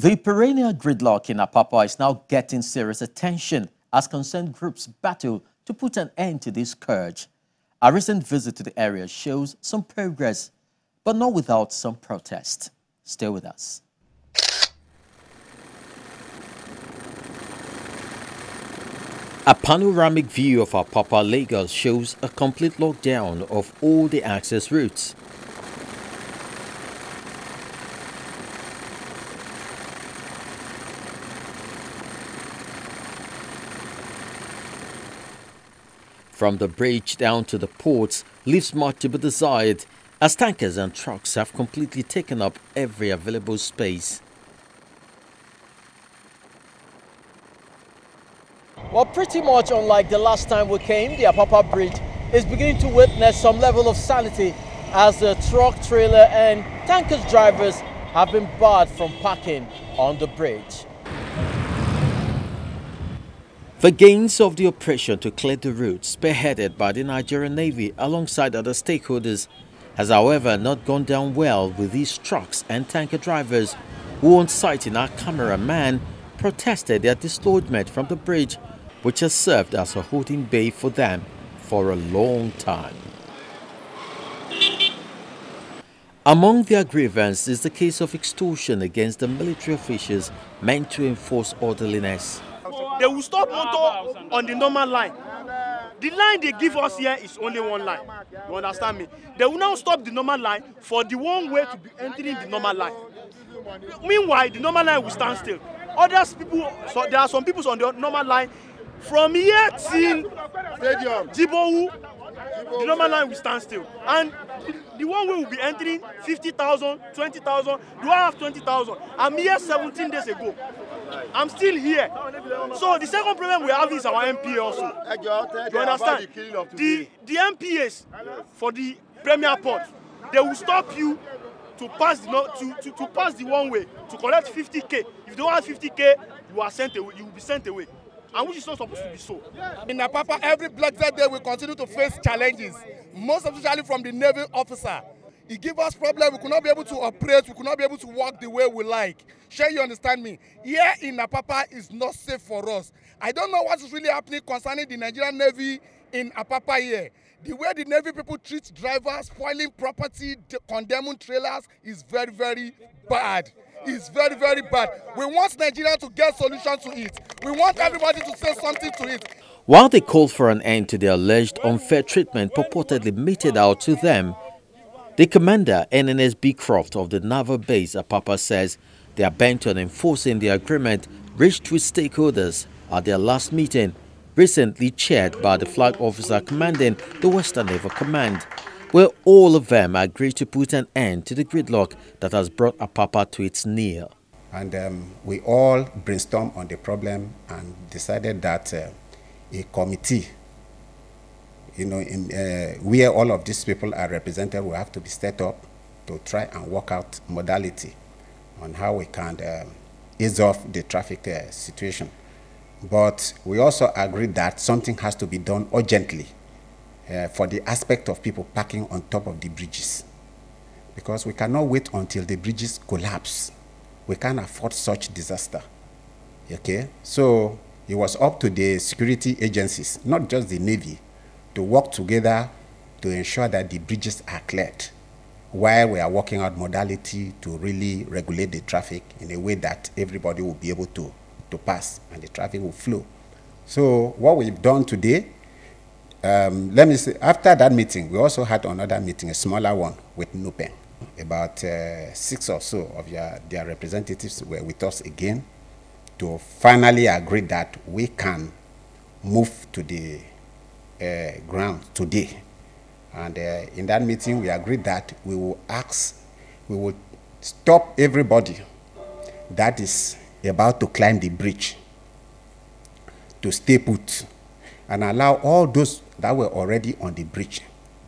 The perennial gridlock in Apapa is now getting serious attention as concerned groups battle to put an end to this scourge. A recent visit to the area shows some progress, but not without some protest. Stay with us. A panoramic view of Apapa, Lagos shows a complete lockdown of all the access routes. From the bridge down to the ports leaves much to be desired, as tankers and trucks have completely taken up every available space. Well, pretty much unlike the last time we came, the Apapa Bridge is beginning to witness some level of sanity as the truck, trailer and tankers drivers have been barred from parking on the bridge. The gains of the operation to clear the route, spearheaded by the Nigerian Navy alongside other stakeholders, has however not gone down well with these trucks and tanker drivers who, on sighting our cameraman, protested their dislodgement from the bridge, which has served as a holding bay for them for a long time. Among their grievances is the case of extortion against the military officials meant to enforce orderliness. They will stop motor on the normal line. The line they give us here is only one line. You understand me? They will now stop the normal line for the one way to be entering the normal line. Meanwhile, the normal line will stand still. Others people, so there are some people on the normal line from here till Jibowu, the normal line will stand still. And the one way will be entering 50,000, 20,000. Do I have 20,000? I'm here 17 days ago. I'm still here. So the second problem we have is our MPA also. You understand? The MPAs for the Premier Port, they will stop you to pass to pass the one way to collect 50k. If you don't have 50k, you are sent away. You will be sent away, and which is not supposed to be so. In Apapa, every blessed day we continue to face challenges, most especially from the naval officer. It gives us problems. We could not be able to operate. We could not be able to work the way we like. Sure, you understand me? Here in Apapa is not safe for us. I don't know what is really happening concerning the Nigerian Navy in Apapa here. The way the Navy people treat drivers, spoiling property, condemning trailers is very, very bad. It's very, very bad. We want Nigeria to get solutions to it. We want everybody to say something to it. While they called for an end to the alleged unfair treatment purportedly meted out to them, the commander, NNSB Croft of the naval base, Apapa, says they are bent on enforcing the agreement reached with stakeholders at their last meeting, recently chaired by the flag officer commanding the Western Naval Command, where all of them agreed to put an end to the gridlock that has brought Apapa to its knee. And we all brainstormed on the problem and decided that a committee, where all of these people are represented, will have to be set up to try and work out modality on how we can ease off the traffic situation. But we also agreed that something has to be done urgently for the aspect of people parking on top of the bridges, because we cannot wait until the bridges collapse. We can't afford such disaster. Okay, so it was up to the security agencies, not just the Navy, to work together to ensure that the bridges are cleared, while we are working out modality to really regulate the traffic in a way that everybody will be able to pass and the traffic will flow. So what we've done today, let me say, after that meeting, we also had another meeting, a smaller one with NUPEN. About 6 or so of their representatives were with us again to finally agree that we can move to the ground today. And in that meeting, we agreed that we will stop everybody that is about to climb the bridge to stay put and allow all those that were already on the bridge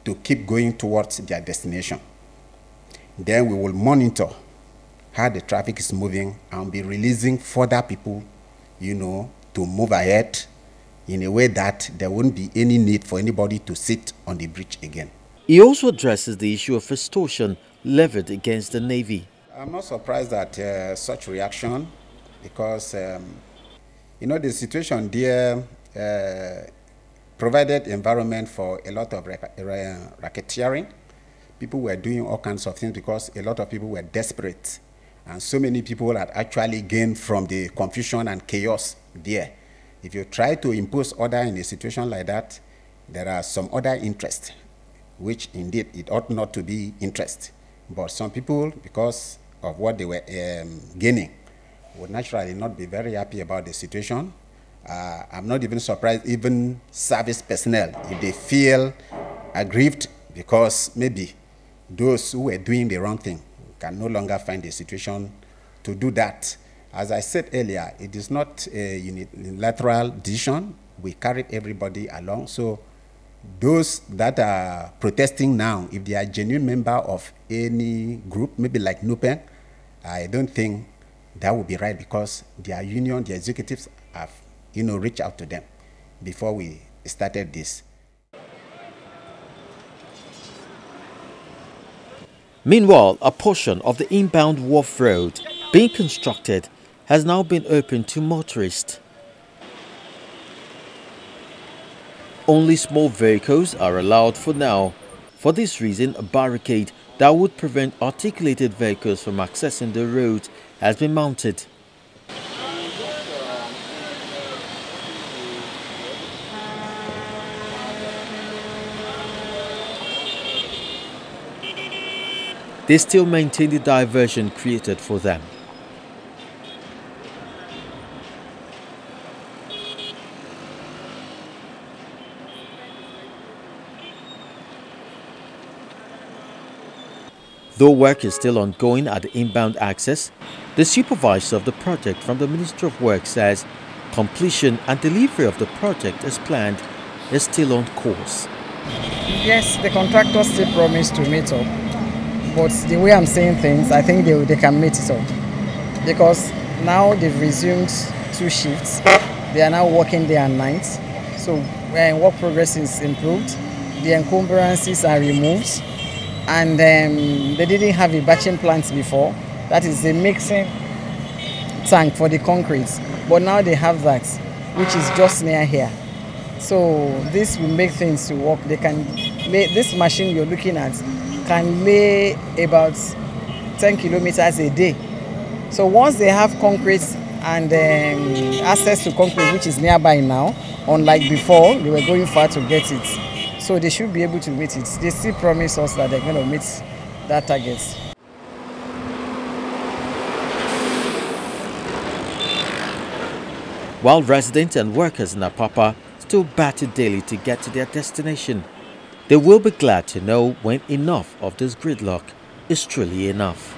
to keep going towards their destination. Then we will monitor how the traffic is moving and be releasing further people, to move ahead in a way that there won't be any need for anybody to sit on the bridge again. He also addresses the issue of extortion levied against the Navy. I'm not surprised at such reaction because, the situation there provided environment for a lot of racketeering. People were doing all kinds of things because a lot of people were desperate. And so many people had actually gained from the confusion and chaos there. If you try to impose order in a situation like that, there are some other interests, which indeed it ought not to be interest. But some people, because of what they were gaining, would naturally not be very happy about the situation. I'm not even surprised, even service personnel, if they feel aggrieved because maybe those who were doing the wrong thing can no longer find the situation to do that. As I said earlier, it is not a unilateral decision. We carried everybody along. So those that are protesting now, if they are genuine member of any group, maybe like NUPEN, I don't think that would be right because their union, the executives have, reached out to them before we started this. Meanwhile, a portion of the inbound wharf road being constructed has now been opened to motorists. Only small vehicles are allowed for now. For this reason, a barricade that would prevent articulated vehicles from accessing the road has been mounted. They still maintain the diversion created for them. Though work is still ongoing at the inbound access, the supervisor of the project from the Ministry of Work says completion and delivery of the project as planned is still on course. Yes, the contractors still promise to meet up, but the way I'm saying things, I think they can meet it up because now they've resumed 2 shifts. They are now working day and night, so work progress is improved, the encumbrances are removed. And they didn't have a batching plant before. That is a mixing tank for the concrete. But now they have that, which is just near here. So this will make things to work. They can lay, this machine you're looking at can lay about 10 kilometers a day. So once they have concrete and access to concrete, which is nearby now, unlike before, they were going far to get it. So they should be able to meet it. They still promise us that they're going to meet that target. While residents and workers in Apapa still battle daily to get to their destination, they will be glad to know when enough of this gridlock is truly enough.